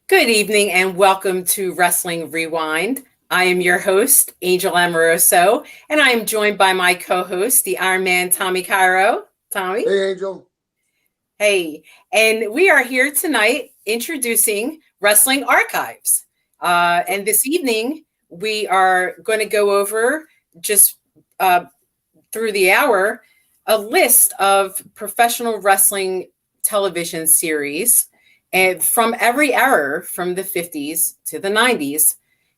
Good evening and welcome to Wrestling Rewind. I am your host, Angel Amoroso, and I am joined by my co-host, the Iron Man, Tommy Cairo. Tommy. Hey, Angel. Hey, and we are here tonight introducing Wrestling Archives. And this evening, we are going to go over just through the hour, a list of professional wrestling television series and from every era, from the 50s to the 90s.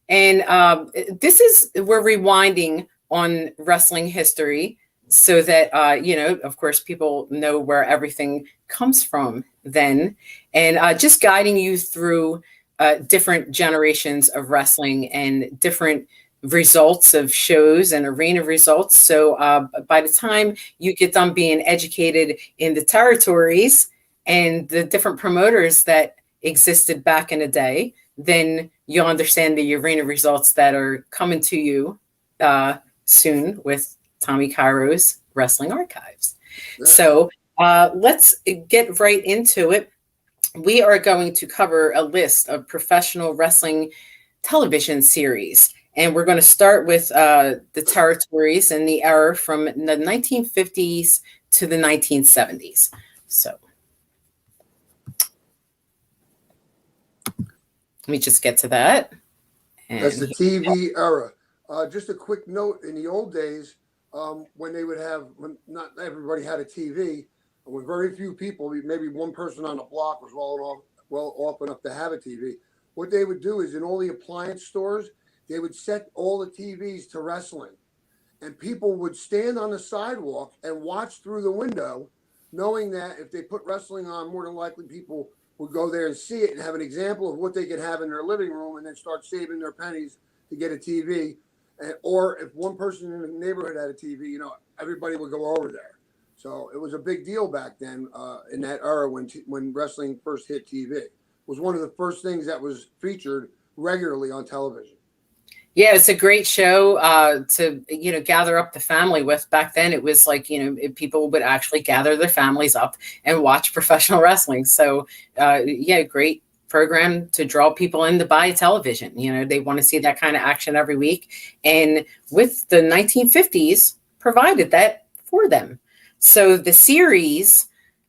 And we're rewinding on wrestling history so that, of course, people know where everything comes from then. And just guiding you through different generations of wrestling and different results of shows and arena results. So by the time you get done being educated in the territories and the different promoters that existed back in the day, then you'll understand the arena results that are coming to you soon with Tommy Cairo's Wrestling Archives. Yeah. So let's get right into it. We are going to cover a list of professional wrestling television series. And we're going to start with the territories and the era from the 1950s to the 1970s. So let me just get to that. And that's the TV era. Just a quick note, in the old days, when not everybody had a TV, when very few people, maybe one person on the block was well off enough to have a TV, what they would do is in all the appliance stores, they would set all the TVs to wrestling. And people would stand on the sidewalk and watch through the window, knowing that if they put wrestling on, more than likely people would go there and see it and have an example of what they could have in their living room and then start saving their pennies to get a TV. Or if one person in the neighborhood had a TV, everybody would go over there. So it was a big deal back then in that era when wrestling first hit TV. It was one of the first things that was featured regularly on television. Yeah, it's a great show to, gather up the family with. Back then, it was like, people would actually gather their families up and watch professional wrestling. So, great program to draw people in to buy television. They want to see that kind of action every week. And with the 1950s, provided that for them. So the series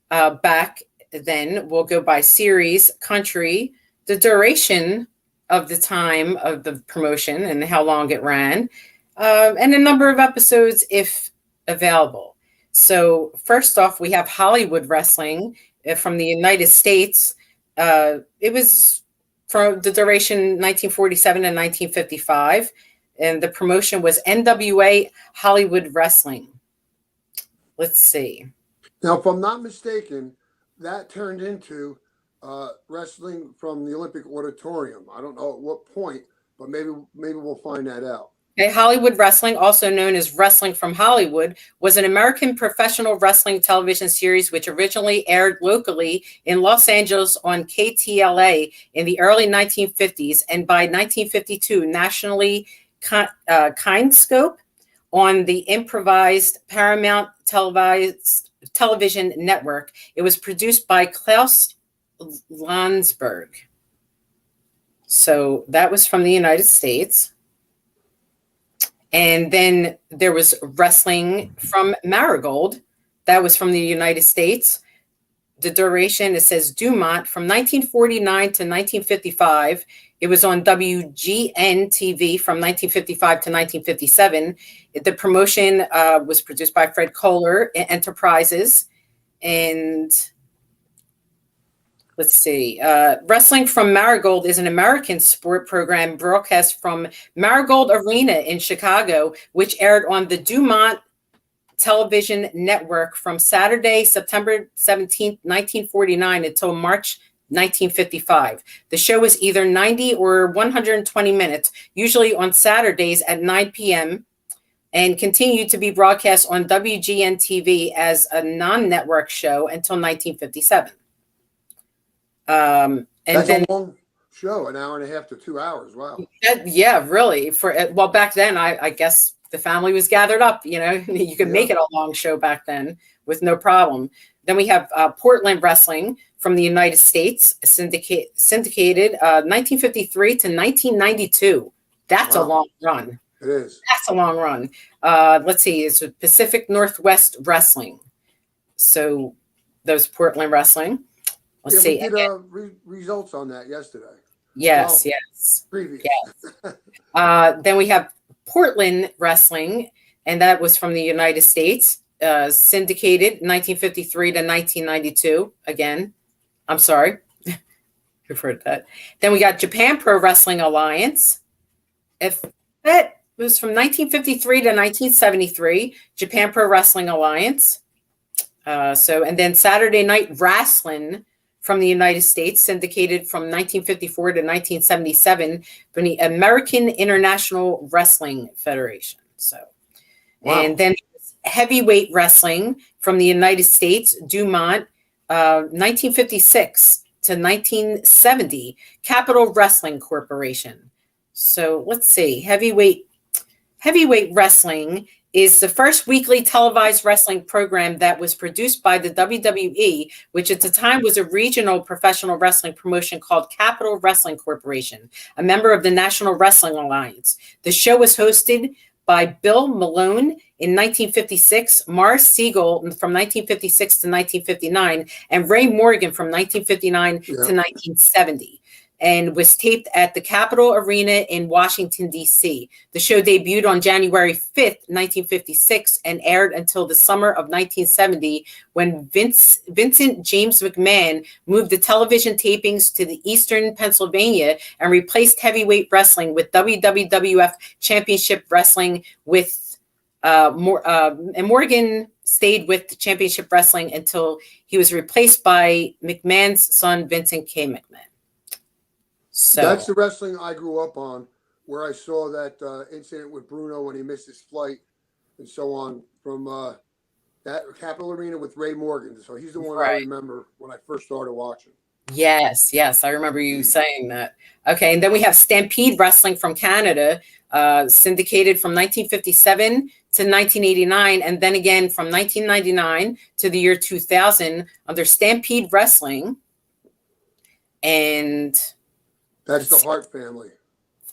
back then will go by series, country, the duration of the time of the promotion and how long it ran, and the number of episodes if available. So first off, we have Hollywood Wrestling from the United States. It was from the duration 1947 and 1955, and the promotion was NWA Hollywood Wrestling. Let's see. Now, if I'm not mistaken, that turned into wrestling from the Olympic Auditorium. I don't know at what point, but maybe we'll find that out. Okay, Hollywood Wrestling, also known as Wrestling from Hollywood, was an American professional wrestling television series which originally aired locally in Los Angeles on KTLA in the early 1950s, and by 1952 nationally Kinescope on the improvised Paramount television network. It was produced by Klaus Landsberg. So that was from the United States. And then there was Wrestling from Marigold. That was from the United States. The duration, it says Dumont, from 1949 to 1955. It was on WGN TV from 1955 to 1957. The promotion was produced by Fred Kohler Enterprises. And let's see. Wrestling from Marigold is an American sport program broadcast from Marigold Arena in Chicago, which aired on the Dumont Television Network from Saturday, September 17th, 1949 until March 1955. The show was either 90 or 120 minutes, usually on Saturdays at 9 p.m., and continued to be broadcast on WGN TV as a non-network show until 1957. That's a long show, an hour and a half to 2 hours. Wow. Yeah, really. Back then, I guess the family was gathered up. You could make it a long show back then with no problem. Then we have Portland Wrestling from the United States, syndicated 1953 to 1992. That's a long run. It is. That's a long run. Let's see, it's Pacific Northwest Wrestling. So those Portland Wrestling. Let's see. We did results on that yesterday. Yes, yes. Previous. Yes. Then we have Portland Wrestling, and that was from the United States, syndicated 1953 to 1992. Again, I'm sorry. You've heard that. Then we got Japan Pro Wrestling Alliance. If that was from 1953 to 1973, Japan Pro Wrestling Alliance. And then Saturday Night Wrestling from the United States, syndicated from 1954 to 1977 from the American International Wrestling Federation. So, wow. And then Heavyweight Wrestling from the United States, Dumont, 1956 to 1970, Capital Wrestling Corporation. So let's see, Heavyweight Wrestling is the first weekly televised wrestling program that was produced by the WWE, which at the time was a regional professional wrestling promotion called Capital Wrestling Corporation, a member of the National Wrestling Alliance. The show was hosted by Bill Malone in 1956, Mars Siegel from 1956 to 1959, and Ray Morgan from 1959 to 1970. And was taped at the Capitol Arena in Washington, D.C. The show debuted on January 5th, 1956, and aired until the summer of 1970, when Vincent James McMahon moved the television tapings to the Eastern Pennsylvania and replaced heavyweight wrestling with Wwf Championship Wrestling with and Morgan stayed with the Championship Wrestling until he was replaced by McMahon's son, Vincent K. McMahon. So that's the wrestling I grew up on, where I saw that incident with Bruno when he missed his flight and so on from that Capitol Arena with Ray Morgan. So he's the one I remember when I first started watching. Yes, yes. I remember you saying that. Okay. And then we have Stampede Wrestling from Canada, syndicated from 1957 to 1989. And then again from 1999 to the year 2000 under Stampede Wrestling. And that's the Hart family.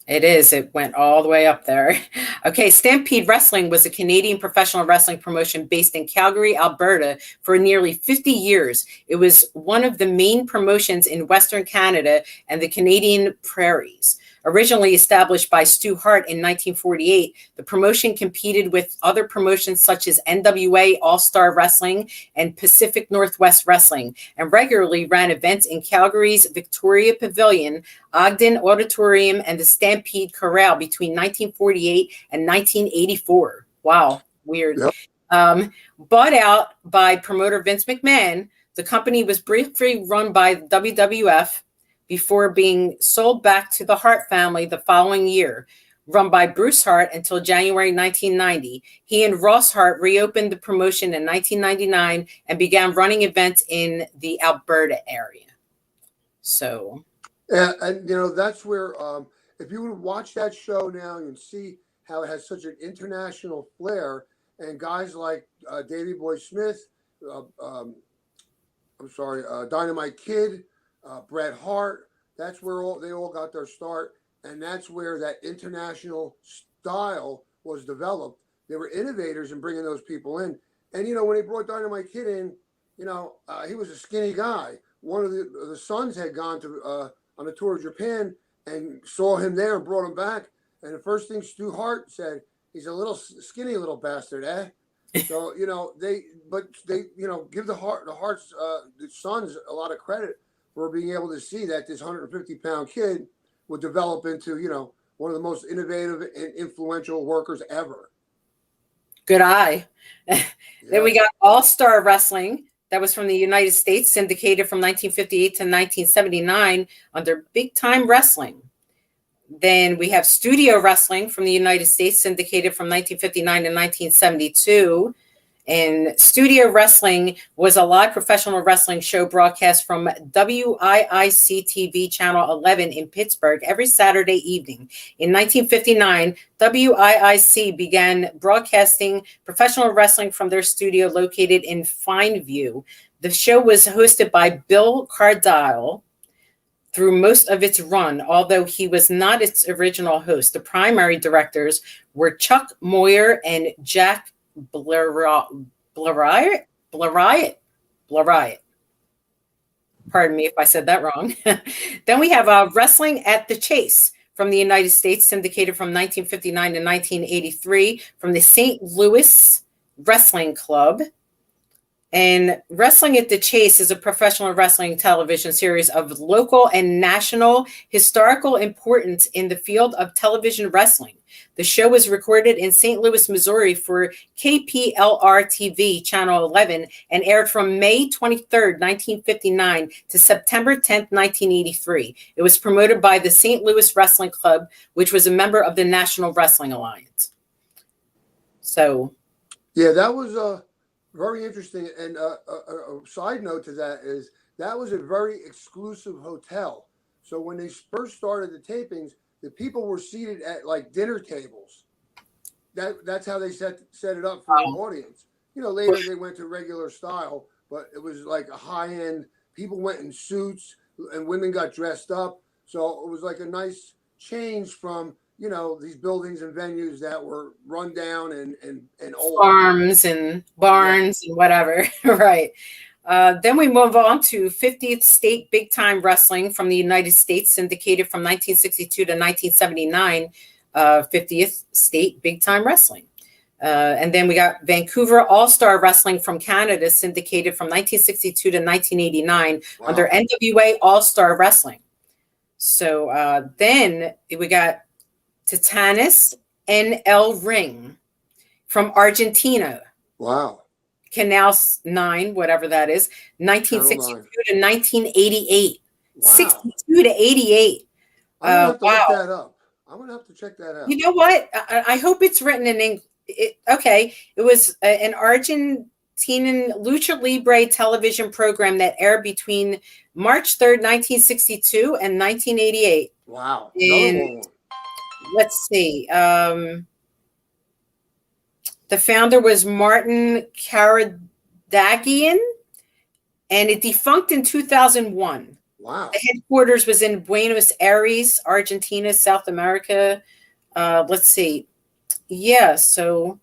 It is. It went all the way up there. Okay. Stampede Wrestling was a Canadian professional wrestling promotion based in Calgary, Alberta for nearly 50 years. It was one of the main promotions in Western Canada and the Canadian prairies. Originally established by Stu Hart in 1948, the promotion competed with other promotions such as NWA All-Star Wrestling and Pacific Northwest Wrestling, and regularly ran events in Calgary's Victoria Pavilion, Ogden Auditorium, and the Stampede Corral between 1948 and 1984. Wow, weird. Yep. Bought out by promoter Vince McMahon, the company was briefly run by WWF before being sold back to the Hart family the following year. Run by Bruce Hart until January 1990. He and Ross Hart reopened the promotion in 1999 and began running events in the Alberta area. So, and you know, that's where if you would watch that show now, you'd see how it has such an international flair, and guys like Davey Boy Smith, Dynamite Kid, Bret Hart. That's where they all got their start, and that's where that international style was developed. They were innovators in bringing those people in. And you know, when they brought Dynamite Kid in, you know, he was a skinny guy. One of the sons had gone to on a tour of Japan and saw him there and brought him back. And the first thing Stu Hart said, he's a little skinny little bastard, eh? So you know they give the Hart's the sons a lot of credit for being able to see that this 150-pound kid would develop into, you know, one of the most innovative and influential workers ever. Good eye. Then we got All-Star Wrestling. That was from the United States, syndicated from 1958 to 1979 under Big Time Wrestling. Then we have Studio Wrestling from the United States, syndicated from 1959 to 1972. And Studio Wrestling was a live professional wrestling show broadcast from WIIC-TV Channel 11 in Pittsburgh every Saturday evening. In 1959, WIIC began broadcasting professional wrestling from their studio located in Fineview. The show was hosted by Bill Cardile through most of its run, although he was not its original host. The primary directors were Chuck Moyer and Jack Blariot. Pardon me if I said that wrong. Then we have Wrestling at the Chase from the United States, syndicated from 1959 to 1983 from the St. Louis Wrestling Club. And Wrestling at the Chase is a professional wrestling television series of local and national historical importance in the field of television wrestling. The show was recorded in St. Louis, Missouri for KPLR-TV Channel 11 and aired from May 23rd, 1959 to September 10th, 1983. It was promoted by the St. Louis Wrestling Club, which was a member of the National Wrestling Alliance. So, yeah, that was very interesting. And a side note to that is that was a very exclusive hotel. So when they first started the tapings, the people were seated at like dinner tables. That's how they set it up for the audience. You know, later they went to regular style, but it was like a high end. People went in suits and women got dressed up. So it was like a nice change from, you know, these buildings and venues that were run down and old. Farms and barns and whatever. Right. Then we move on to 50th State Big Time Wrestling from the United States, syndicated from 1962 to 1979, 50th State Big Time Wrestling. And then we got Vancouver All-Star Wrestling from Canada, syndicated from 1962 to 1989 under NWA All-Star Wrestling. So then we got Titanis NL Ring from Argentina. Wow. Canal 9, whatever that is, 1962 to 1988. Wow. 62 to 88. I'm going to have to look that up. I'm going to have to check that out. You know what? I hope it's written in English. Okay. It was an Argentinian Lucha Libre television program that aired between March 3rd, 1962 and 1988. Wow. And let's see. The founder was Martin Karadagian, and it defunct in 2001. Wow. The headquarters was in Buenos Aires, Argentina, South America. Let's see. Yeah, so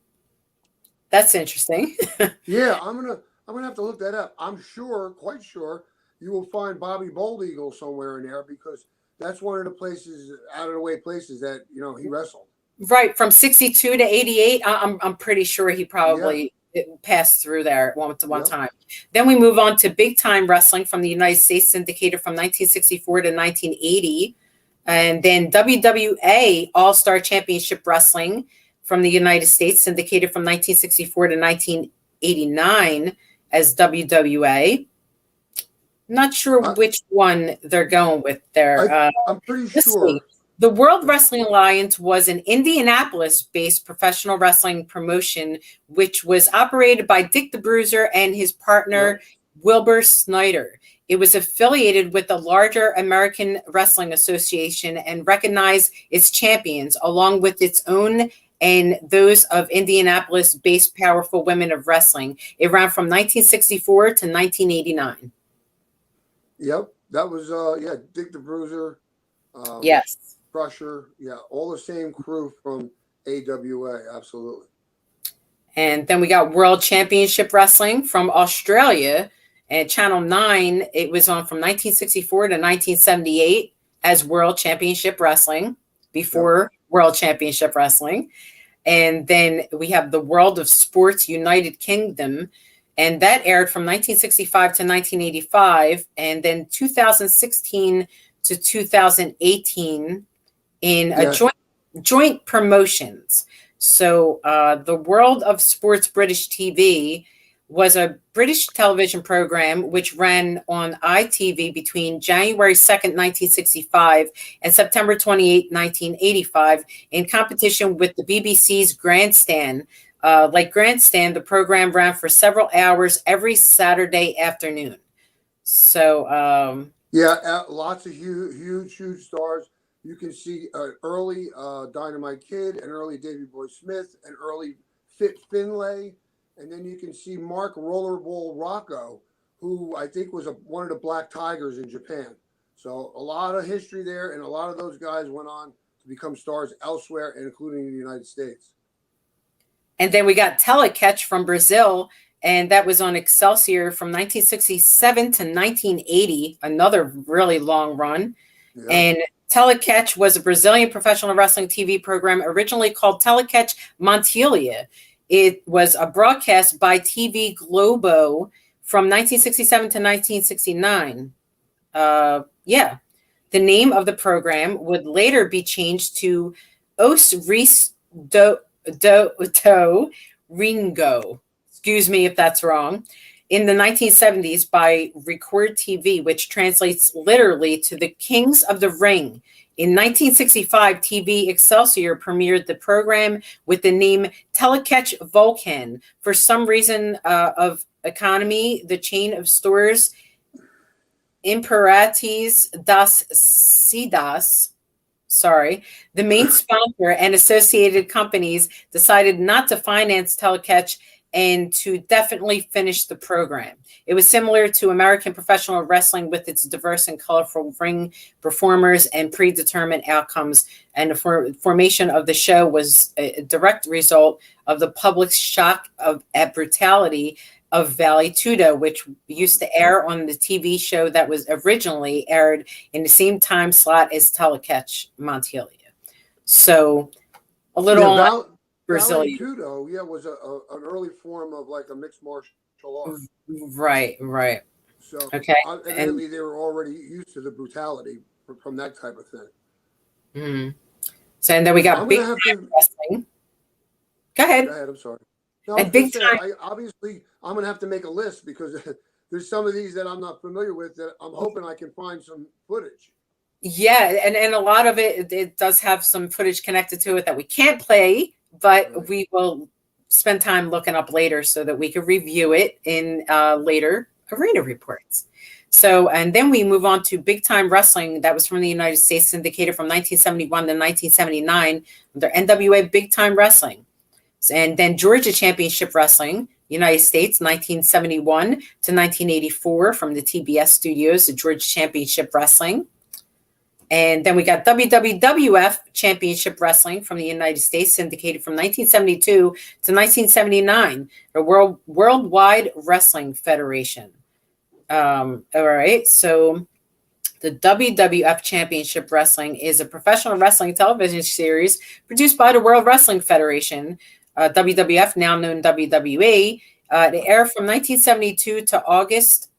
that's interesting. Yeah, I'm gonna have to look that up. I'm quite sure, you will find Bobby Bold Eagle somewhere in there because that's one of the places, out of the way places that, you know, he wrestled. Right, from 62 to 88, I'm pretty sure he probably passed through there one time. Then we move on to Big Time Wrestling from the United States, syndicated from 1964 to 1980. And then WWA All-Star Championship Wrestling from the United States, syndicated from 1964 to 1989 as WWA. Not sure which one they're going with there. I'm pretty sure. The World Wrestling Alliance was an Indianapolis-based professional wrestling promotion, which was operated by Dick the Bruiser and his partner, Wilbur Snyder. It was affiliated with the larger American Wrestling Association and recognized its champions, along with its own and those of Indianapolis-based Powerful Women of Wrestling. It ran from 1964 to 1989. Yep, that was, Dick the Bruiser. Yes. Crusher, all the same crew from AWA, absolutely. And then we got World Championship Wrestling from Australia, and Channel 9. It was on from 1964 to 1978 as World Championship Wrestling, before World Championship Wrestling. And then we have the World of Sports United Kingdom, and that aired from 1965 to 1985, and then 2016 to 2018 in joint promotions. So the World of Sports British TV was a British television program which ran on ITV between January 2nd, 1965 and September 28, 1985, in competition with the BBC's Grandstand. Like Grandstand, the program ran for several hours every Saturday afternoon. So, yeah, lots of huge stars. You can see early Dynamite Kid, and early Davey Boy Smith, and early Fit Finlay, and then you can see Mark Rollerball Rocco, who I think was one of the Black Tigers in Japan. So a lot of history there, and a lot of those guys went on to become stars elsewhere, including in the United States. And then we got Telecatch from Brazil, and that was on Excelsior from 1967 to 1980, another really long run. Yeah. And Telecatch was a Brazilian professional wrestling TV program originally called Telecatch Montelia. It was a broadcast by TV Globo from 1967 to 1969. Yeah. The name of the program would later be changed to Os Ris do Ringo. Excuse me if that's wrong. In the 1970s by Record TV, which translates literally to the Kings of the Ring. In 1965, TV Excelsior premiered the program with the name Telecatch Vulcan. For some reason of economy, the chain of stores Imperatriz das Cidades, the main sponsor and associated companies decided not to finance Telecatch and to definitely finish the program. It was similar to American professional wrestling with its diverse and colorful ring performers and predetermined outcomes. And the formation of the show was a direct result of the public's shock at brutality of Vale Tudo, which used to air on the TV show that was originally aired in the same time slot as Telecatch Montelia. So a little Brazilian. Vale Tudo, was an early form of like a mixed martial art. Right. So okay, evidently they were already used to the brutality from that type of thing. Mm-hmm. So and then we got Big Time Wrestling. Go ahead. I'm sorry. No, and Big Time. Obviously, I'm going to have to make a list because there's some of these that I'm not familiar with that I'm hoping I can find some footage. Yeah, and a lot of it does have some footage connected to it that we can't play, but we will spend time looking up later so that we can review it in later arena reports. So, and then we move on to Big Time Wrestling. That was from the United States, syndicated from 1971 to 1979 under NWA Big Time Wrestling. And then Georgia Championship Wrestling, United States, 1971 to 1984 from the TBS studios, the Georgia Championship Wrestling. And then we got Wwf Championship Wrestling from the United States, syndicated from 1972 to 1979, the Worldwide Wrestling Federation. All right, so the WWF Championship Wrestling is a professional wrestling television series produced by the World Wrestling Federation. WWF, now known WWE, it aired from 1972 to August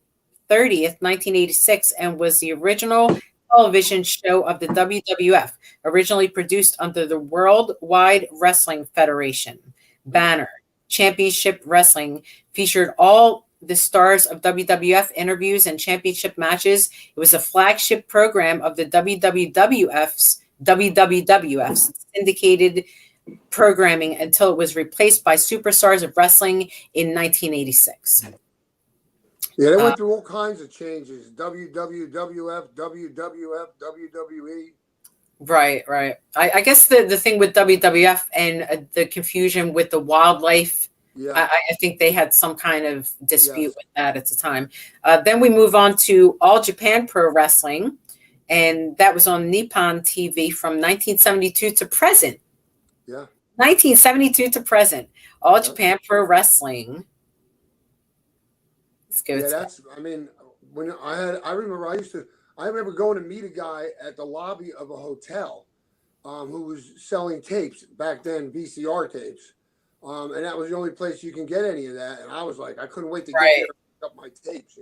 30th, 1986, and was the original television show of the WWF, originally produced under the Worldwide Wrestling Federation banner. Championship Wrestling featured all the stars of WWF interviews and championship matches. It was a flagship program of the WWF's syndicated programming until it was replaced by Superstars of Wrestling in 1986. Yeah, they went through all kinds of changes. WWF, WWF, WWE. Right. I guess the thing with WWF and the confusion with the wildlife, I think they had some kind of dispute with that at the time. Then we move on to All Japan Pro Wrestling, and that was on Nippon TV from 1972 to present. Yeah. 1972 to present. All Japan Pro Wrestling. Let's go. When I remember going to meet a guy at the lobby of a hotel who was selling tapes back then, VCR tapes. And that was the only place you can get any of that. And I was like, I couldn't wait to get there and pick up my tapes,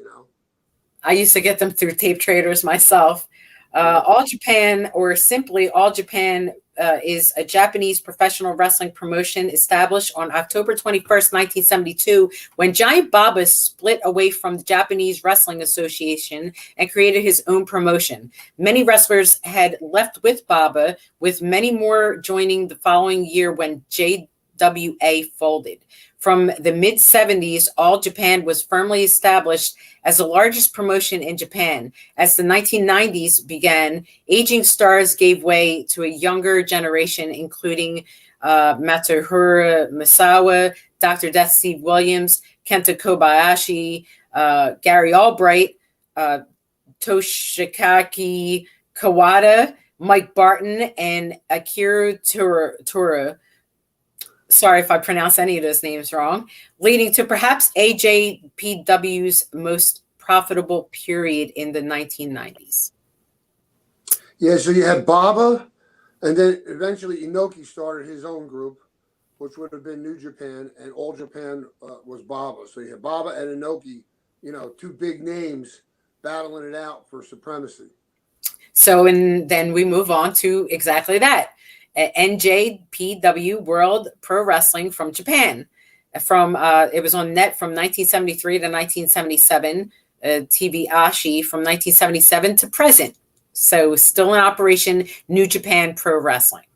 I used to get them through tape traders myself. All Japan, or simply All Japan, is a Japanese professional wrestling promotion established on October 21st, 1972, when Giant Baba split away from the Japanese Wrestling Association and created his own promotion. Many wrestlers had left with Baba, with many more joining the following year when NWA folded. From the mid-70s, All Japan was firmly established as the largest promotion in Japan. As the 1990s began, aging stars gave way to a younger generation, including Matsuhiro Misawa, Dr. Death Steve Williams, Kenta Kobayashi, Gary Albright, Toshikaki Kawada, Mike Barton, and Akira Tura. Sorry if I pronounce any of those names wrong, leading to perhaps AJPW's most profitable period in the 1990s. Yeah, so you had Baba, and then eventually Inoki started his own group, which would have been New Japan, and All Japan was Baba. So you had Baba and Inoki, two big names battling it out for supremacy. So, and then we move on to exactly that. NJPW World Pro Wrestling from Japan. It was on net from 1973 to 1977. TV Ashi from 1977 to present. So still in operation. New Japan Pro Wrestling.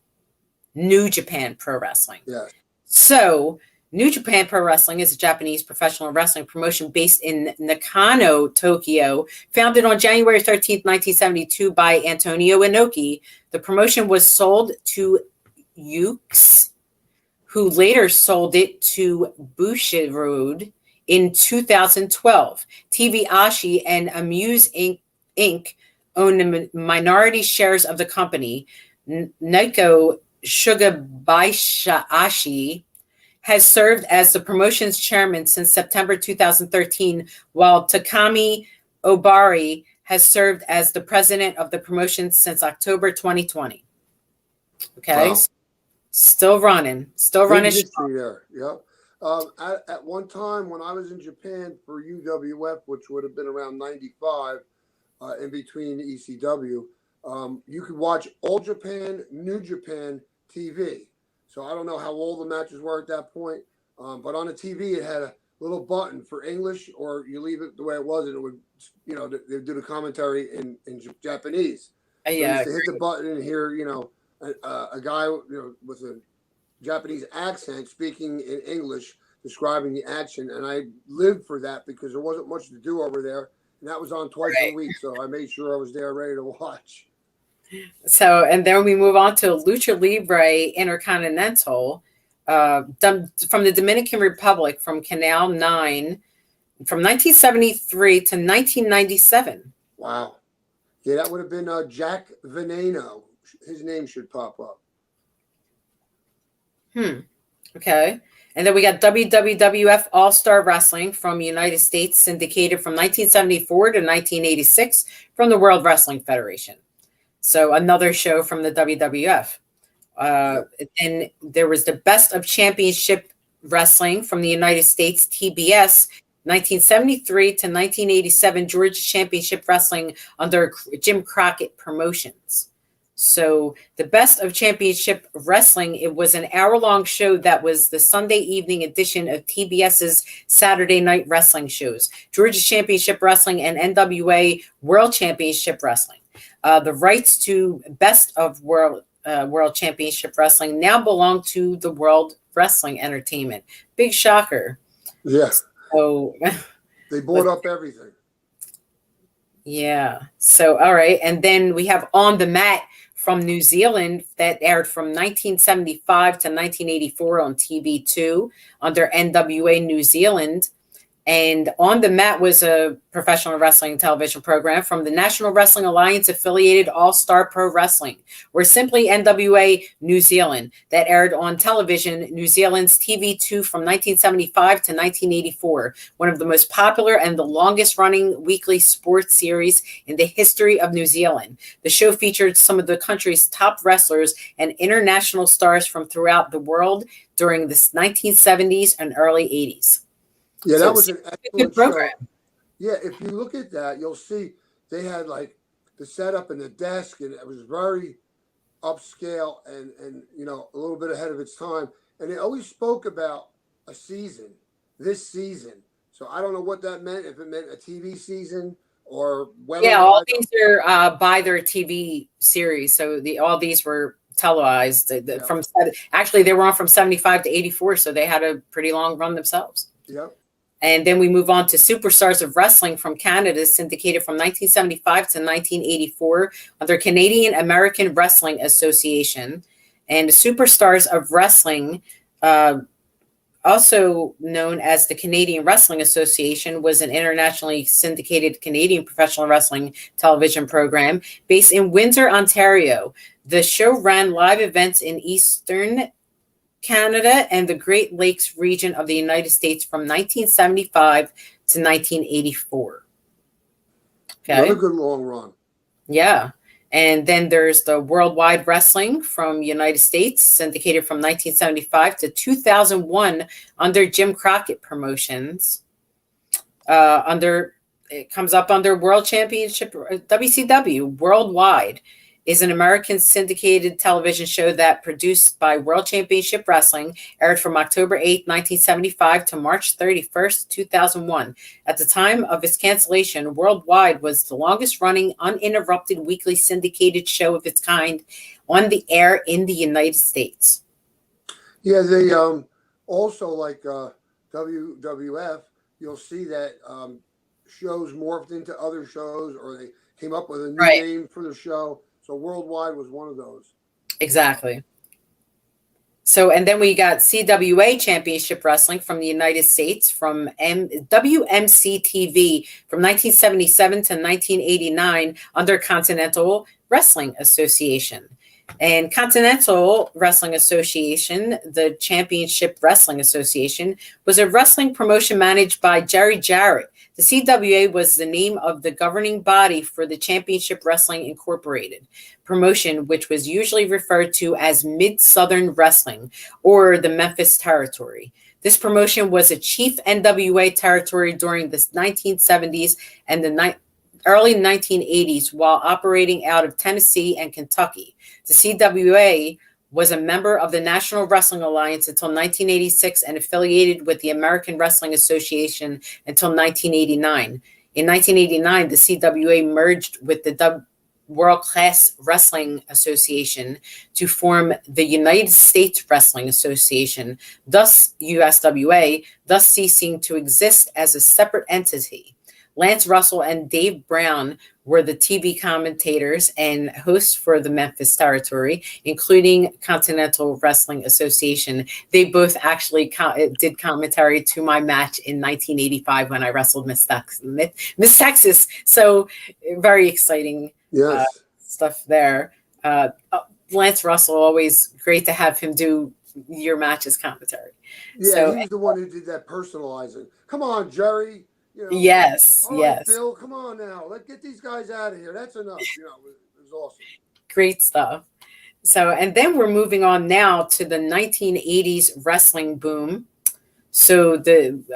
New Japan Pro Wrestling. Yeah. So New Japan Pro Wrestling is a Japanese professional wrestling promotion based in Nakano, Tokyo, founded on January 13th, 1972 by Antonio Inoki. The promotion was sold to Iwccw, who later sold it to Bushiroad in 2012. TV Ashi and Amuse Inc. own the minority shares of the company. Naiko Shugabayashi has served as the promotion's chairman since September 2013, while Takami Obari has served as the president of the promotion since October 2020. Okay. Wow. Still running. Big history there. Yeah. At one time when I was in Japan for UWF, which would have been around 95, in between ECW, you could watch All Japan, New Japan TV. So I don't know how old the matches were at that point, but on the TV it had a little button for English, or you leave it the way it was, and it would, they do the commentary in Japanese. So you used to hit the button and hear, a guy, with a Japanese accent speaking in English, describing the action, and I lived for that because there wasn't much to do over there, and that was on twice a week, so I made sure I was there ready to watch. So, and then we move on to Lucha Libre Intercontinental, from the Dominican Republic, from Canal 9, from 1973 to 1997. Wow. Yeah, that would have been Jack Veneno. His name should pop up. Okay. And then we got WWF All-Star Wrestling from United States, syndicated from 1974 to 1986 from the World Wrestling Federation. So another show from the WWF. And there was the Best of Championship Wrestling from the United States, TBS, 1973 to 1987, Georgia Championship Wrestling under Jim Crockett Promotions. So the Best of Championship Wrestling, it was an hour-long show that was the Sunday evening edition of TBS's Saturday night wrestling shows, Georgia Championship Wrestling and NWA World Championship Wrestling. The rights to Best of World Championship Wrestling now belong to the World Wrestling Entertainment. Big shocker. Yeah. So they bought up everything. Yeah. So, all right. And then we have On the Mat from New Zealand that aired from 1975 to 1984 on TV2 under NWA New Zealand. And On the Mat was a professional wrestling television program from the National Wrestling Alliance affiliated All-Star Pro Wrestling, or simply NWA New Zealand, that aired on television, New Zealand's TV2 from 1975 to 1984, one of the most popular and the longest running weekly sports series in the history of New Zealand. The show featured some of the country's top wrestlers and international stars from throughout the world during the 1970s and early 80s. Yeah, that was an excellent program. show. Yeah, if you look at that, you'll see they had like the setup and the desk, and it was very upscale and a little bit ahead of its time. And they always spoke about a season, this season. So I don't know what that meant, if it meant a TV season or whether. Yeah, all these are by their TV series. So all these were televised. From actually, they were on from 75 to 84, so they had a pretty long run themselves. Yep. And then we move on to Superstars of Wrestling from Canada, syndicated from 1975 to 1984 under Canadian American Wrestling Association. And the Superstars of Wrestling, also known as the Canadian Wrestling Association, was an internationally syndicated Canadian professional wrestling television program based in Windsor, Ontario. The show ran live events in Eastern Canada and the Great Lakes region of the United States from 1975 to 1984. Okay. Another good long run. Yeah. And then there's the Worldwide Wrestling from United States, syndicated from 1975 to 2001 under Jim Crockett Promotions. It comes up under World Championship, WCW. Worldwide is an American syndicated television show that produced by World Championship Wrestling, aired from October 8, 1975 to March 31st, 2001. At the time of its cancellation, Worldwide was the longest running uninterrupted weekly syndicated show of its kind on the air in the United States. Yeah, they also, like WWF, you'll see that shows morphed into other shows, or they came up with a new name for the show. So Worldwide was one of those. Exactly. So, and then we got Cwa Championship Wrestling from the United States from WMCTV from 1977 to 1989 under Continental Wrestling Association. And Continental Wrestling Association, the Championship Wrestling Association, was a wrestling promotion managed by Jerry Jarrett. The CWA was the name of the governing body for the Championship Wrestling Incorporated promotion, which was usually referred to as Mid-Southern Wrestling or the Memphis Territory. This promotion was a chief NWA territory during the 1970s and the early 1980s while operating out of Tennessee and Kentucky. The CWA was a member of the National Wrestling Alliance until 1986 and affiliated with the American Wrestling Association until 1989. In 1989, the CWA merged with the World Class Wrestling Association to form the United States Wrestling Association, thus USWA, thus ceasing to exist as a separate entity. Lance Russell and Dave Brown were the TV commentators and hosts for the Memphis territory, including Continental Wrestling Association. They both actually did commentary to my match in 1985 when I wrestled Miss Texas. So very exciting stuff there. Lance Russell, always great to have him do your match's commentary. Yeah, so, he was the one who did that personalizing. Come on, Jerry. You know, yes. Bill, come on now. Let's get these guys out of here. That's enough. You know, it was awesome. Great stuff. So, and then we're moving on now to the 1980s wrestling boom. So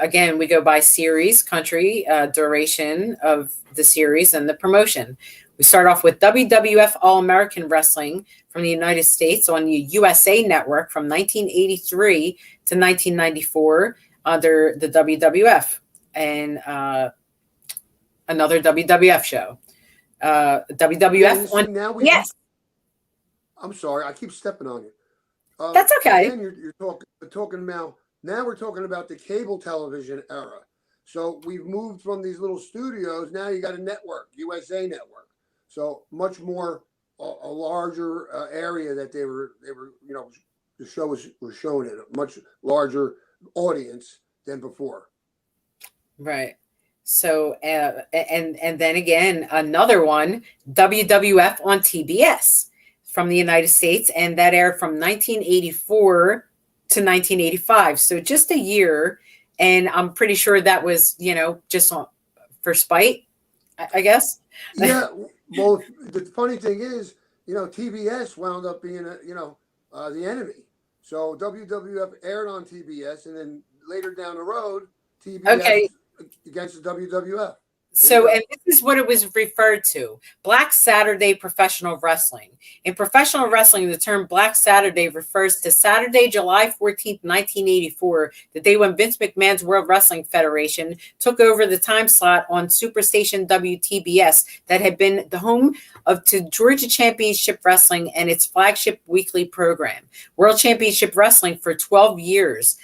again, we go by series, country, duration of the series, and the promotion. We start off with WWF All-American Wrestling from the United States on the USA Network from 1983 to 1994 under the WWF. And another WWF show. WWF now I'm sorry, I keep stepping on you. That's okay. Again, you're talking now. Now we're talking about the cable television era. So we've moved from these little studios. Now you got a network, USA Network. So much more a larger area that they were. You know, the show was shown in a much larger audience than before. Right. So, and then again, another one, WWF on TBS from the United States, and that aired from 1984 to 1985. So just a year, and I'm pretty sure that was, just for spite, I guess. Yeah. Well, the funny thing is, TBS wound up being, the enemy. So WWF aired on TBS, and then later down the road, TBS against the WWF. So, and this is what it was referred to: Black Saturday Professional Wrestling. In professional wrestling, the term Black Saturday refers to Saturday, July 14th, 1984, the day when Vince McMahon's World Wrestling Federation took over the time slot on Superstation WTBS that had been the home to Georgia Championship Wrestling and its flagship weekly program, World Championship Wrestling, for 12 years.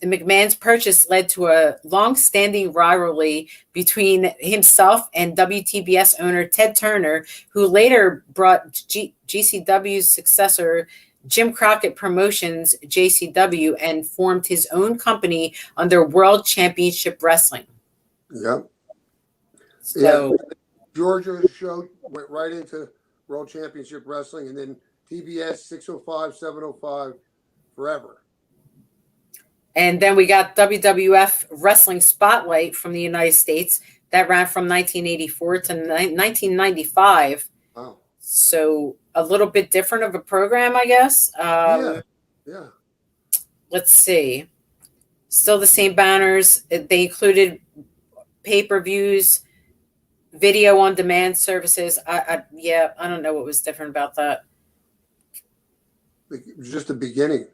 McMahon's purchase led to a long-standing rivalry between himself and WTBS owner Ted Turner, who later brought GCW's successor, Jim Crockett Promotions, JCW, and formed his own company under World Championship Wrestling. Yep. So, yeah. Georgia's show went right into World Championship Wrestling, and then TBS 605, 705, forever. And then we got WWF Wrestling Spotlight from the United States that ran from 1984 to 1995. Wow. So a little bit different of a program, I guess. Yeah. Let's see. Still the same banners. They included pay-per-views, video on demand services. I don't know what was different about that. It was just the beginning.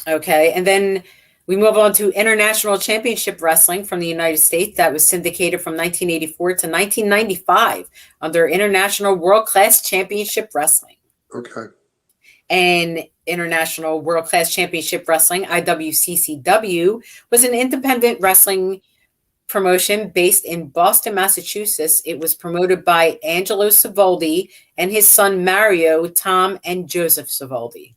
Okay, and then we move on to International Championship Wrestling from the United States. That was syndicated from 1984 to 1995 under International World Class Championship Wrestling. Okay. And International World Class Championship Wrestling, IWCCW, was an independent wrestling promotion based in Boston, Massachusetts. It was promoted by Angelo Savoldi and his son Mario, Tom, and Joseph Savoldi.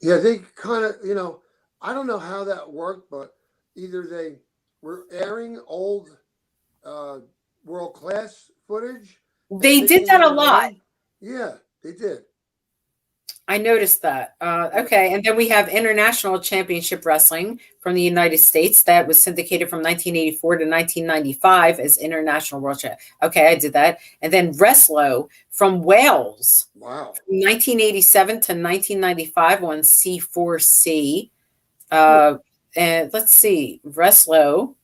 Yeah, they kind of, I don't know how that worked, but either they were airing old world class footage. They did that a lot. Yeah, they did. I noticed that. Okay, and then we have International Championship Wrestling from the United States that was syndicated from 1984 to 1995 as International World Champ. Okay, I did that. And then Wrestlo from Wales. Wow. From 1987 to 1995 on C4C. And let's see, Wrestlo.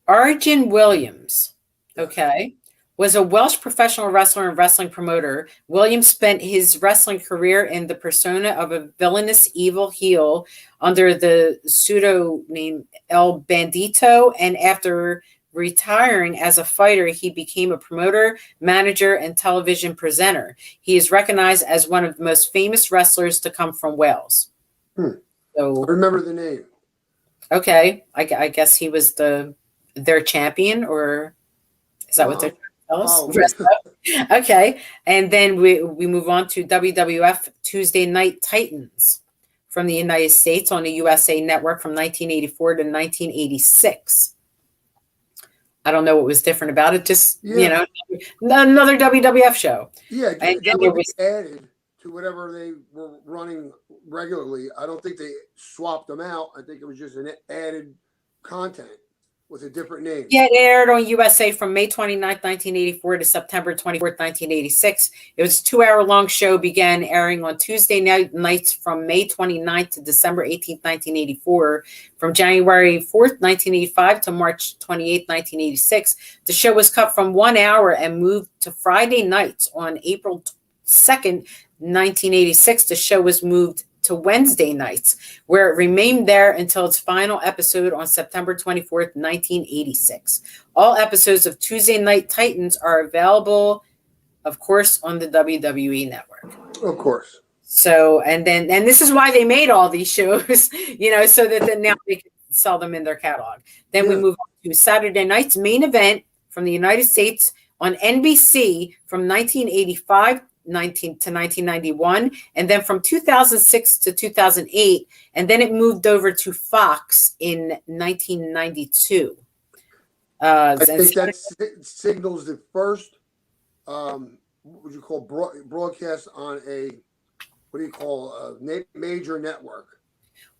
Arjun Williams. Okay. Was a Welsh professional wrestler and wrestling promoter. Williams spent his wrestling career in the persona of a villainous evil heel under the pseudonym El Bandito, and after retiring as a fighter, he became a promoter, manager, and television presenter. He is recognized as one of the most famous wrestlers to come from Wales. So I remember the name. Okay, I guess he was their champion, or is that what they're? Oh. Okay, and then we move on to WWF Tuesday Night Titans from the United States on the USA Network from 1984 to 1986. I don't know what was different about it. Just another WWF show. Yeah, and that would be added to whatever they were running regularly. I don't think they swapped them out. I think it was just an added content with a different name. Yeah, it aired on USA from May 29th, 1984 to September 24th, 1986. It was a 2-hour-long show, began airing on Tuesday nights from May 29th to December 18th, 1984. From January 4th, 1985 to March 28th, 1986. The show was cut from 1 hour and moved to Friday nights. On April 2nd, 1986, the show was moved to Wednesday nights, where it remained there until its final episode on September 24th, 1986. All episodes of Tuesday Night Titans are available, of course, on the WWE Network. Of course. So, and this is why they made all these shows, so that then now they can sell them in their catalog. Then we move on to Saturday Night's Main Event from the United States on NBC from 1985 to 1991, and then from 2006 to 2008, and then it moved over to Fox in 1992. I think that signals the first, what would you call broadcast on a major network.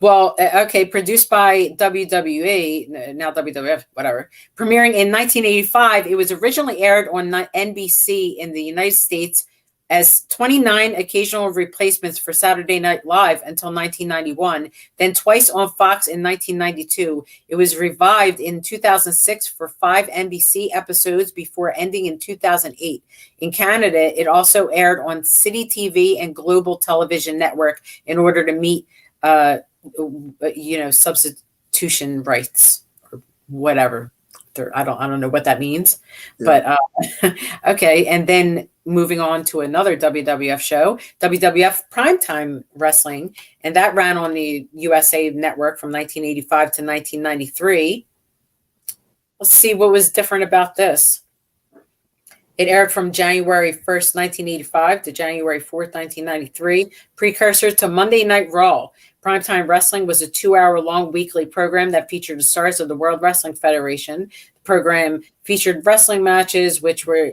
Well, okay, produced by WWE, now WWF, whatever. Premiering in 1985, it was originally aired on NBC in the United States as 29 occasional replacements for Saturday Night Live until 1991, then twice on Fox in 1992. It was revived in 2006 for 5 NBC episodes before ending in 2008. In Canada, it also aired on City TV and Global Television Network in order to meet, substitution rights or whatever. I don't know what that means, but okay. And then moving on to another WWF show, WWF Primetime Wrestling, and that ran on the USA Network from 1985 to 1993. Let's see what was different about this. It aired from January 1st, 1985 to January 4th, 1993, precursor to Monday Night Raw. Primetime Wrestling was a 2-hour-long weekly program that featured the stars of the World Wrestling Federation. The program featured wrestling matches, which were,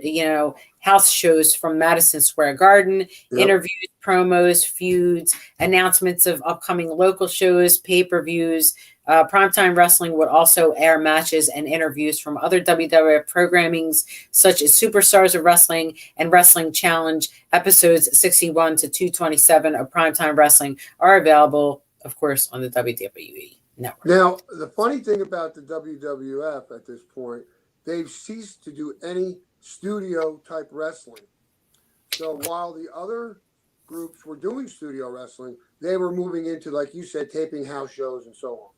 house shows from Madison Square Garden, interviews, promos, feuds, announcements of upcoming local shows, pay-per-views. Primetime Wrestling would also air matches and interviews from other WWF programmings, such as Superstars of Wrestling and Wrestling Challenge. Episodes 61 to 227 of Primetime Wrestling are available, of course, on the WWE Network. Now, the funny thing about the WWF at this point, they've ceased to do any studio-type wrestling. So while the other groups were doing studio wrestling, they were moving into, like you said, taping house shows and so on.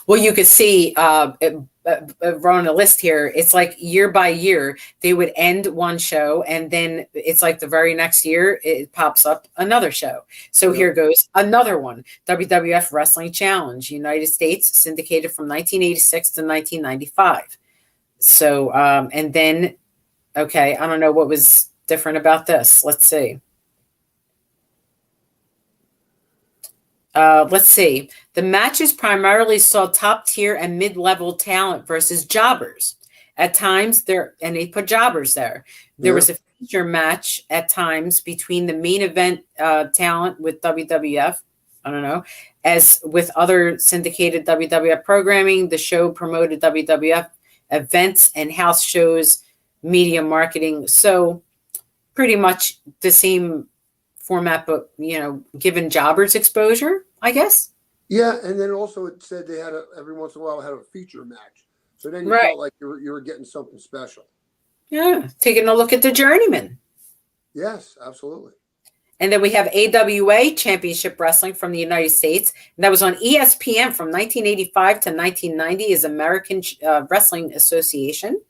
Well, you could see on a list here, it's like year by year, they would end one show, and then it's like the very next year, it pops up another show. So here goes another one, WWF Wrestling Challenge, United States, syndicated from 1986 to 1995. So, and then, okay, I don't know what was different about this. Let's see. Let's see. The matches primarily saw top tier and mid-level talent versus jobbers. At times, and they put jobbers there. There was a feature match at times between the main event talent with WWF. I don't know. As with other syndicated WWF programming, the show promoted WWF events and house shows, media marketing. So pretty much the same format, but given jobbers exposure, I guess. Yeah, and then also it said they had every once in a while had a feature match, so then you felt like you were getting something special. Yeah, taking a look at the Journeyman. Yes, absolutely. And then we have AWA Championship Wrestling from the United States, and that was on ESPN from 1985 to 1990 as American Wrestling Association.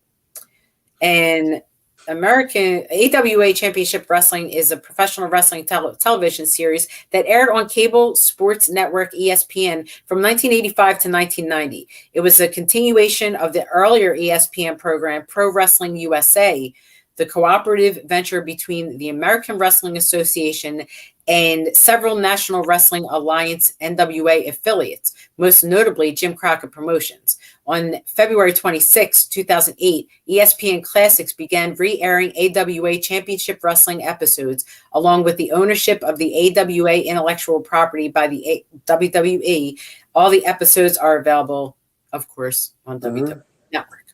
And American AWA Championship Wrestling is a professional wrestling television series that aired on cable sports network ESPN from 1985 to 1990. It was a continuation of the earlier ESPN program, Pro Wrestling USA, the cooperative venture between the American Wrestling Association and several National Wrestling Alliance NWA affiliates, most notably Jim Crockett Promotions. On February 26, 2008, ESPN Classics began re-airing AWA Championship Wrestling episodes, along with the ownership of the AWA intellectual property by the WWE. All the episodes are available, of course, on WWE Network.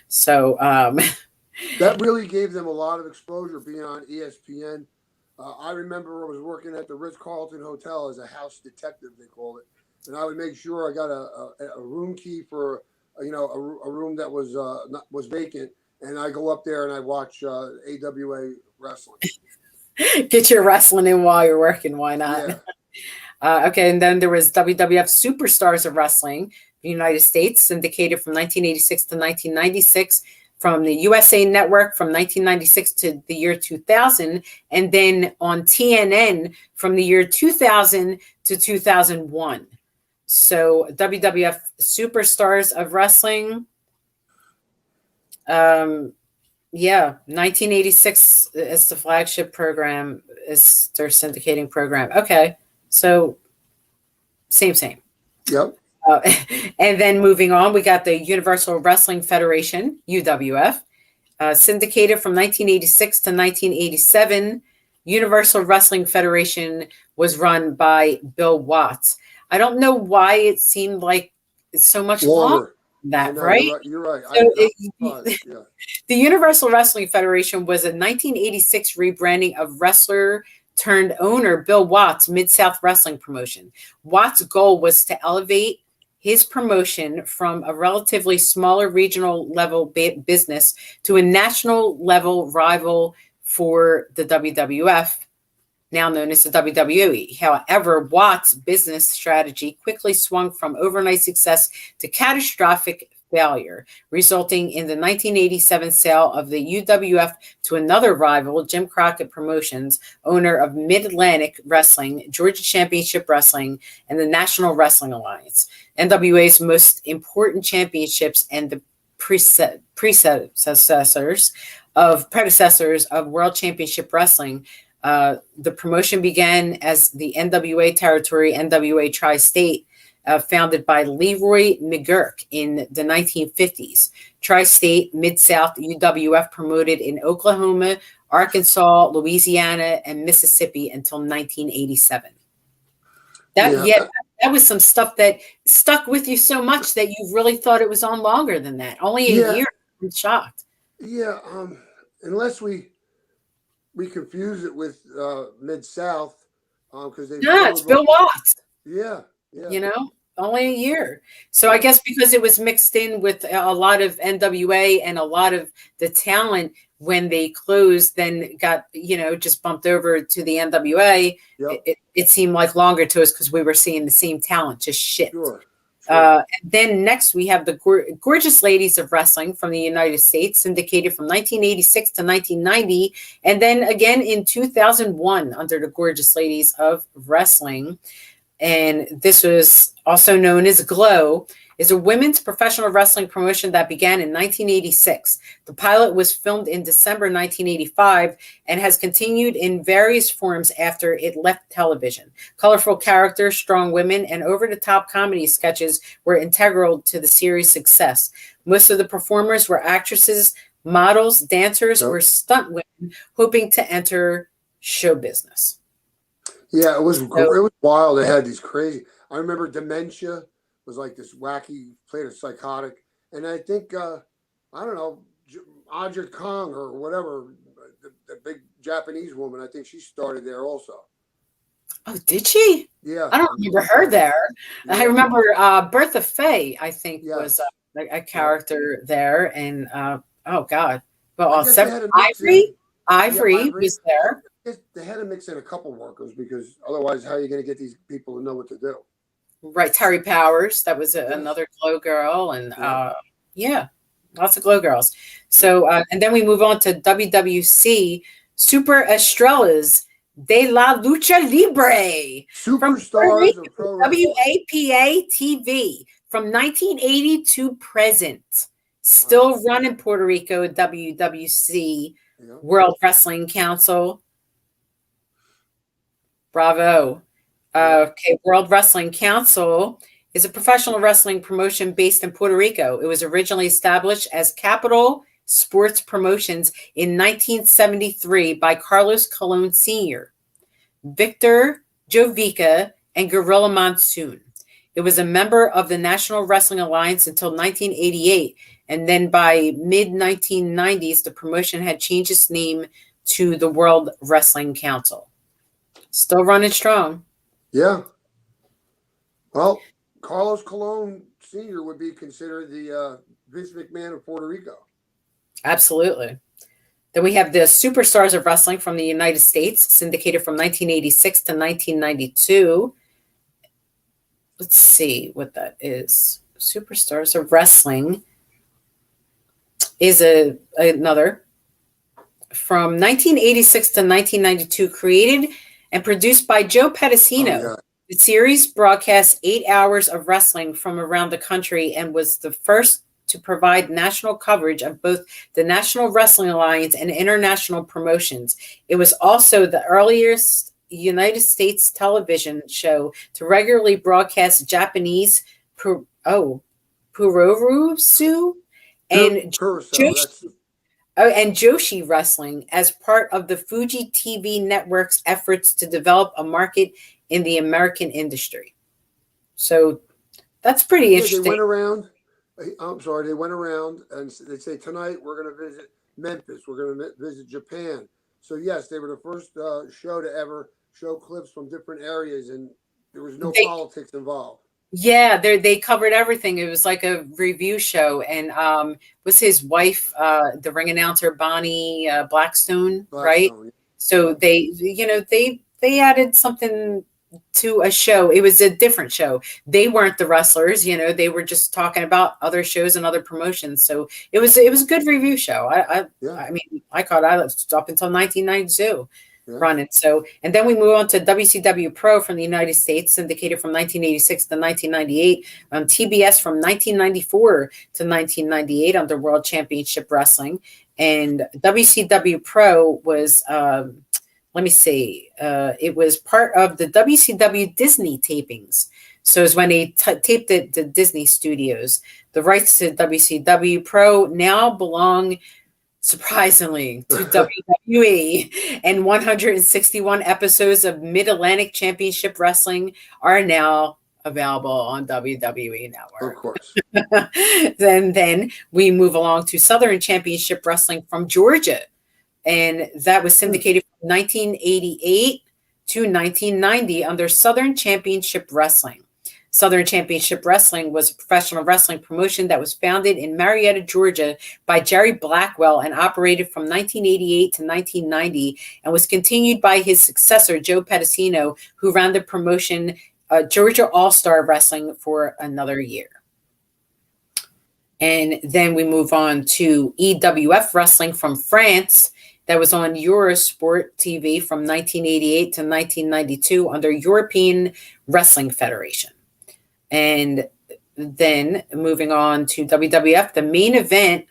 So that really gave them a lot of exposure being on ESPN. I remember I was working at the Ritz-Carlton Hotel as a house detective, they called it. And I would make sure I got a room key for, a room that was vacant. And I go up there and I watch AWA wrestling. Get your wrestling in while you're working. Why not? Yeah. Okay. And then there was WWF Superstars of Wrestling, the United States, syndicated from 1986 to 1996. From the USA Network from 1996 to the year 2000, and then on TNN from the year 2000 to 2001. So WWF Superstars of Wrestling, 1986 is the flagship program, is their syndicating program. Okay, so same. Yep. And then moving on, we got the Universal Wrestling Federation, UWF, syndicated from 1986 to 1987. Universal Wrestling Federation was run by Bill Watts. I don't know why it seemed like it's so much longer than that, right? You're right. So The Universal Wrestling Federation was a 1986 rebranding of wrestler turned owner Bill Watts' Mid-South Wrestling promotion. Watts' goal was to elevate his promotion from a relatively smaller regional level business to a national level rival for the WWF, now known as the WWE. However, Watts' business strategy quickly swung from overnight success to catastrophic failure, resulting in the 1987 sale of the UWF to another rival, Jim Crockett Promotions, owner of Mid-Atlantic Wrestling, Georgia Championship Wrestling, and the National Wrestling Alliance, NWA's most important championships and the predecessors of World Championship Wrestling. The promotion began as the NWA territory, NWA Tri-State, founded by Leroy McGurk in the 1950s. Tri-State, Mid-South, UWF promoted in Oklahoma, Arkansas, Louisiana, and Mississippi until 1987. That was some stuff that stuck with you so much that you really thought it was on longer than that. Only a year. I'm shocked. Yeah, unless we confuse it with Mid-South, because it's Bill Watts. Yeah. Only a year. So I guess because it was mixed in with a lot of NWA and a lot of the talent when they closed, then got, just bumped over to the NWA. Yep. It seemed like longer to us because we were seeing the same talent just shift. Sure. And then next we have the Gorgeous Ladies of Wrestling from the United States, syndicated from 1986 to 1990, and then again in 2001 under the Gorgeous Ladies of Wrestling. And this was also known as Glow, is a women's professional wrestling promotion that began in 1986. The pilot was filmed in December 1985 and has continued in various forms after it left television. Colorful characters, strong women, and over-the-top comedy sketches were integral to the series' success. Most of the performers were actresses, models, dancers, or stunt women hoping to enter show business. Yeah, it was wild. They had these crazy. I remember Dementia was like this wacky, played a psychotic, and I think I don't know, Aja Kong or whatever, the big Japanese woman. I think she started there also. Oh, did she? Yeah, I don't remember her there. Yeah. I remember Bertha Faye. I think was a character there, and oh God, well, Ivory was there. They had to mix in a couple workers because otherwise, how are you going to get these people to know what to do? Right, Terry Powers, that was another Glow girl, and lots of Glow girls. So, and then we move on to WWC Super Estrellas de la Lucha Libre, Superstars of Pro Wrestling. WAPA TV from 1980 to present. Still run in Puerto Rico, WWC World Wrestling Council. Bravo. Okay, World Wrestling Council is a professional wrestling promotion based in Puerto Rico. It was originally established as Capital Sports Promotions in 1973 by Carlos Colon Sr., Victor Jovica, and Gorilla Monsoon. It was a member of the National Wrestling Alliance until 1988, and then by mid-1990s, the promotion had changed its name to the World Wrestling Council. Still running strong. Yeah. Well, Carlos Colon Sr. would be considered the Vince McMahon of Puerto Rico. Absolutely. Then we have the Superstars of Wrestling from the United States, syndicated from 1986 to 1992. Let's see what that is. Superstars of Wrestling is another from 1986 to 1992, created and produced by Joe Pedicino. Oh, the series broadcast 8 hours of wrestling from around the country and was the first to provide national coverage of both the National Wrestling Alliance and international promotions. It was also the earliest United States television show to regularly broadcast Japanese Puroresu and Joshi Wrestling as part of the Fuji TV network's efforts to develop a market in the American industry. So that's pretty interesting. They went around I'm sorry, they went around and they say tonight we're going to visit Memphis, we're going to visit Japan. So yes, they were the first show to ever show clips from different areas, and there was no politics involved. Yeah, they covered everything. It was like a review show, and was his wife, the ring announcer Bonnie Blackstone, right? Yeah. So they, they added something to a show. It was a different show. They weren't the wrestlers, they were just talking about other shows and other promotions. So it was a good review show. I mean, I caught it up until 1992. Running. So, and then we move on to WCW Pro from the United States, syndicated from 1986 to 1998, on TBS from 1994 to 1998 under World Championship Wrestling. And WCW Pro was, it was part of the WCW Disney tapings. So it's when they taped the Disney studios. The rights to WCW Pro now belong, surprisingly, to WWE, and 161 episodes of Mid-Atlantic Championship Wrestling are now available on WWE Network. Of course. Then we move along to Southern Championship Wrestling from Georgia, and that was syndicated from 1988 to 1990 under Southern Championship Wrestling. Southern Championship Wrestling was a professional wrestling promotion that was founded in Marietta, Georgia by Jerry Blackwell and operated from 1988 to 1990 and was continued by his successor, Joe Pedicino, who ran the promotion Georgia All-Star Wrestling for another year. And then we move on to EWF Wrestling from France that was on Eurosport TV from 1988 to 1992 under European Wrestling Federation. And then moving on to WWF, the main event,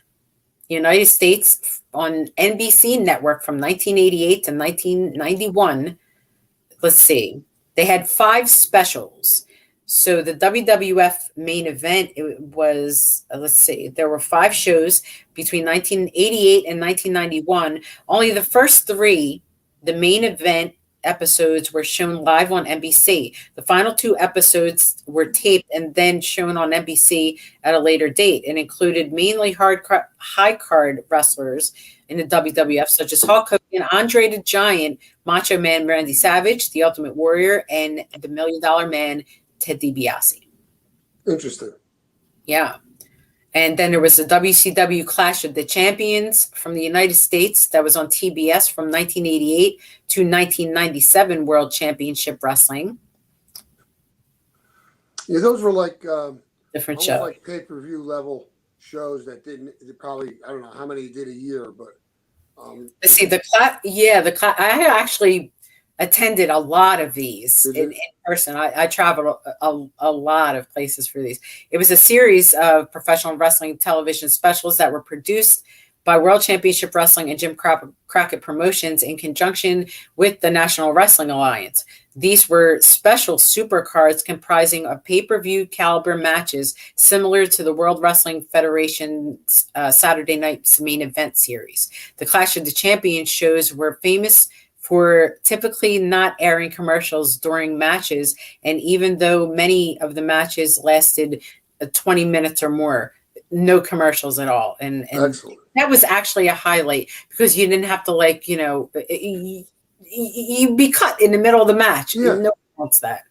United States on NBC Network from 1988 to 1991. Let's see. They had 5 specials. So the WWF main event, it was, there were 5 shows between 1988 and 1991. Only the first 3, the main event episodes, were shown live on NBC. The final 2 episodes were taped and then shown on NBC at a later date, and included mainly high card wrestlers in the WWF, such as Hulk Hogan, Andre the Giant, Macho Man Randy Savage, The Ultimate Warrior, and the $1 Million Man Ted DiBiase. Interesting. Yeah. And then there was the WCW Clash of the Champions from the United States that was on TBS from 1988 to 1997 World Championship Wrestling. Yeah, those were like different shows, like pay-per-view level shows that didn't probably, I don't know how many did a year, but let's see, I actually attended a lot of these in person. I traveled a lot of places for these. It was a series of professional wrestling television specials that were produced by World Championship Wrestling and Jim Crockett Promotions in conjunction with the National Wrestling Alliance. These were special supercards comprising of pay-per-view caliber matches similar to the World Wrestling Federation's Saturday Night's Main Event series. The Clash of the Champions shows were famous for typically not airing commercials during matches, and even though many of the matches lasted 20 minutes or more, no commercials at all. And that was actually a highlight, because you didn't have to you'd be cut in the middle of the match. Yeah. No one wants that.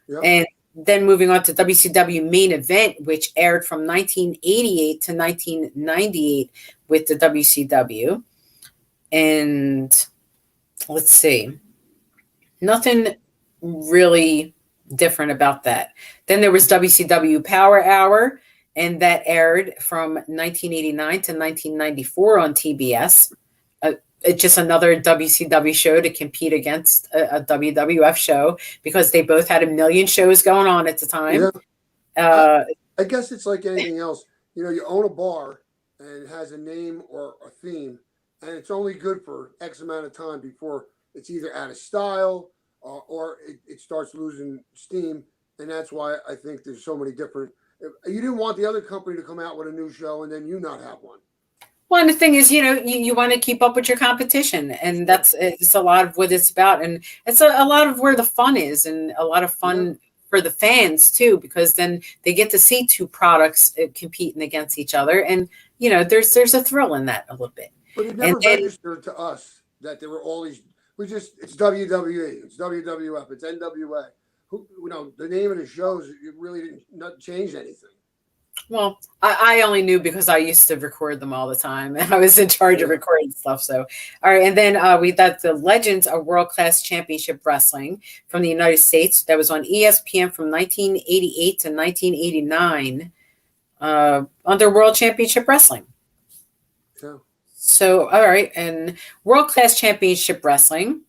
Yeah. And then moving on to WCW Main Event, which aired from 1988 to 1998 with the WCW. And let's see, nothing really different about that. Then there was WCW Power Hour, and that aired from 1989 to 1994 on TBS. It's just another WCW show to compete against a WWF show, because they both had 1 million shows going on at the time. Yeah. I guess it's like anything else. You own a bar and it has a name or a theme, and it's only good for X amount of time before it's either out of style or it starts losing steam. And that's why I think there's so many different. You didn't want the other company to come out with a new show and then you not have one. Well, and the thing is, you want to keep up with your competition, and it's a lot of what it's about, and it's a lot of where the fun is, and a lot of fun for the fans too, because then they get to see two products competing against each other, and there's a thrill in that a little bit. But it never registered to us that there were all these. It's WWE, it's WWF, it's NWA. The name of the shows, it really didn't not change anything. Well, I only knew because I used to record them all the time, and I was in charge of recording stuff. So, all right, and then we got the Legends of World Class Championship Wrestling from the United States that was on ESPN from 1988 to 1989 under World Championship Wrestling. Yeah. So, all right, and World Class Championship Wrestling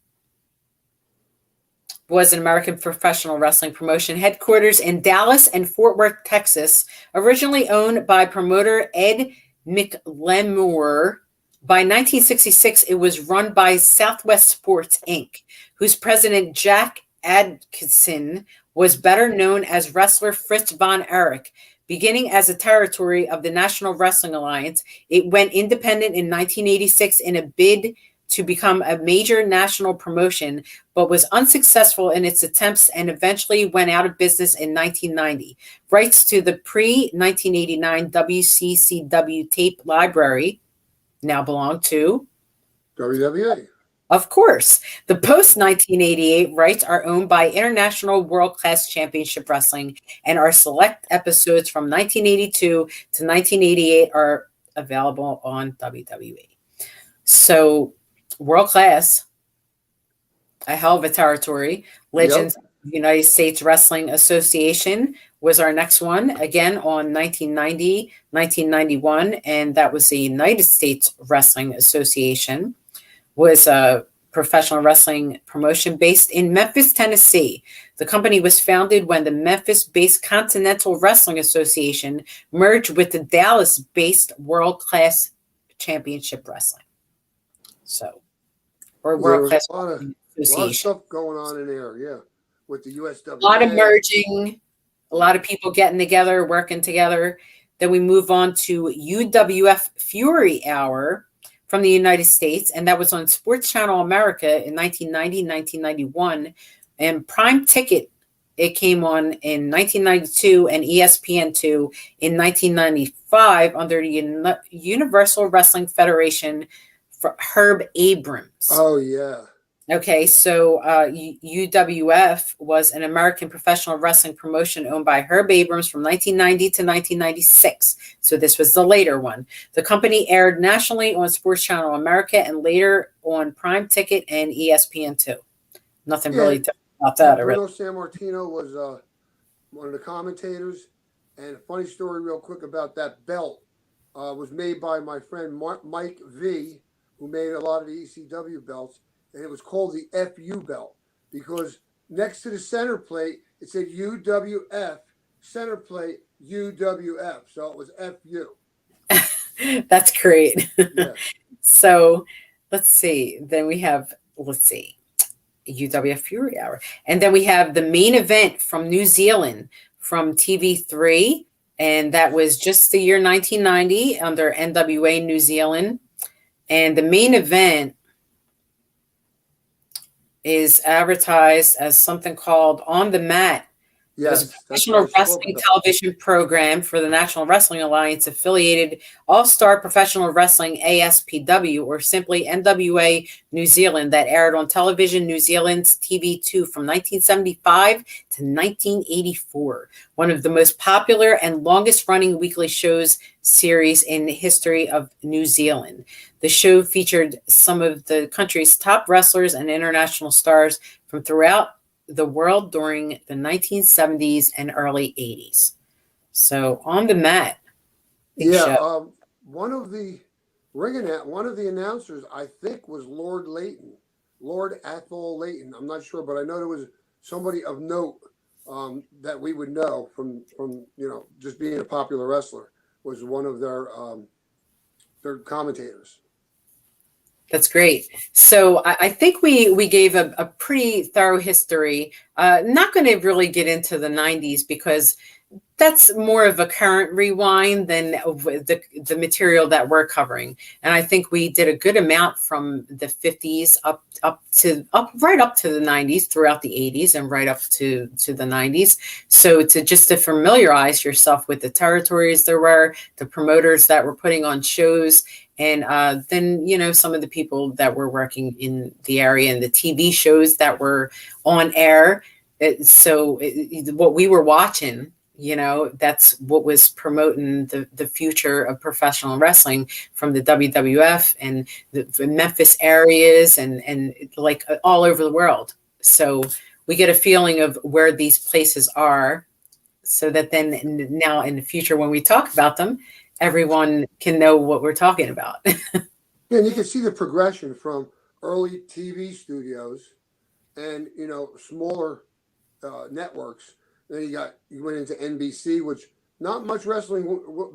was an American professional wrestling promotion headquarters in Dallas and Fort Worth, Texas, originally owned by promoter Ed McLemore. By 1966, it was run by Southwest Sports, Inc., whose president, Jack Adkisson, was better known as wrestler Fritz von Erich. Beginning as a territory of the National Wrestling Alliance, it went independent in 1986 in a bid to become a major national promotion, but was unsuccessful in its attempts and eventually went out of business in 1990. Rights to the pre-1989 WCCW tape library now belong to WWE. Of course. The post-1988 rights are owned by International World Class Championship Wrestling, and our select episodes from 1982 to 1988 are available on WWE. So, World Class, a hell of a territory. Legends United States Wrestling Association was our next one, again on 1990, 1991, and that was the United States Wrestling Association, was a professional wrestling promotion based in Memphis, Tennessee. The company was founded when the Memphis-based Continental Wrestling Association merged with the Dallas-based World Class Championship Wrestling. So, or World Class Association. A lot of stuff going on in there, with the USW. A lot of merging, a lot of people getting together, working together. Then we move on to UWF Fury Hour from the United States, and that was on Sports Channel America in 1990, 1991, and Prime Ticket, it came on in 1992 and ESPN2 in 1995 under the Universal Wrestling Federation for Herb Abrams. Oh, yeah. Okay, so UWF was an American professional wrestling promotion owned by Herb Abrams from 1990 to 1996. So this was the later one. The company aired nationally on Sports Channel America and later on Prime Ticket and ESPN2. Nothing really about that. Bruno Sammartino was one of the commentators. And a funny story real quick about that belt was made by my friend Mike V, who made a lot of the ECW belts. And it was called the FU belt because next to the center plate, it said UWF, center plate, UWF. So it was FU. That's great. Yeah. So let's see. Then we have, UWF Fury Hour. And then we have the main event from New Zealand from TV3. And that was just the year 1990 under NWA New Zealand. And the main event is advertised as something called On the Mat. Yes, it was a professional wrestling television program for the National Wrestling Alliance affiliated All-Star Professional Wrestling ASPW, or simply NWA New Zealand, that aired on Television New Zealand's TV2 from 1975 to 1984. One of the most popular and longest running weekly shows series in the history of New Zealand. The show featured some of the country's top wrestlers and international stars from throughout the world during the 1970s and early 80s. So On the Mat. One of the announcers, I think, was Lord Athol Leighton. I'm not sure, but I know there was somebody of note that we would know from just being a popular wrestler, was one of their commentators. That's great. So I think we gave a pretty thorough history. Not going to really get into the 90s because That's more of a current rewind than the material that we're covering. And I think we did a good amount from the 50s right up to the 90s, throughout the 80s and right up to the 90s. So to familiarize yourself with the territories there were, the promoters that were putting on shows, and then, you know, some of the people that were working in the area and the TV shows that were on air. What we were watching, you know, that's what was promoting the future of professional wrestling from the WWF and the Memphis areas and like all over the world. So we get a feeling of where these places are, so that then now in the future, when we talk about them, everyone can know what we're talking about. Yeah, and you can see the progression from early TV studios and, you know, smaller networks. Then you went into NBC, which not much wrestling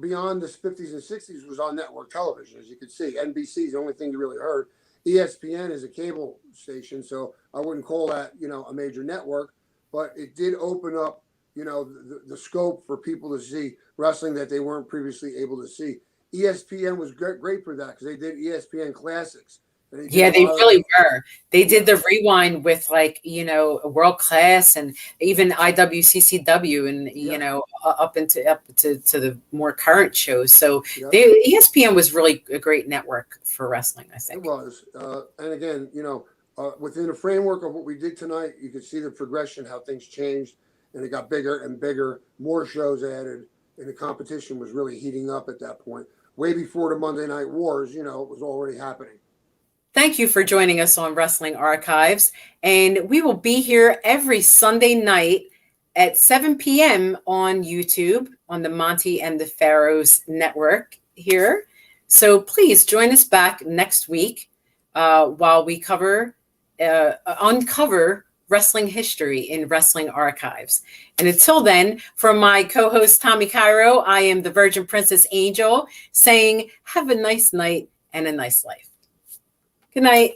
beyond the 50s and 60s was on network television, as you could see. NBC is the only thing you really heard. ESPN is a cable station, so I wouldn't call that, you know, a major network, but it did open up, you know, the scope for people to see wrestling that they weren't previously able to see. ESPN was great for that because they did ESPN Classics. Yeah, they really were. They did the rewind with, like, you know, World Class and even IWCCW and, you know, up to the more current shows. So ESPN was really a great network for wrestling, I think. It was. And again, you know, within the framework of what we did tonight, you could see the progression, how things changed, and it got bigger and bigger, more shows added, and the competition was really heating up at that point. Way before the Monday Night Wars, you know, it was already happening. Thank you for joining us on Wrestling Archives. And we will be here every Sunday night at 7 p.m. on YouTube, on the Monty and the Pharaohs network here. So please join us back next week while we uncover wrestling history in Wrestling Archives. And until then, from my co-host Tommy Cairo, I am the Virgin Princess Angel, saying have a nice night and a nice life. Good night.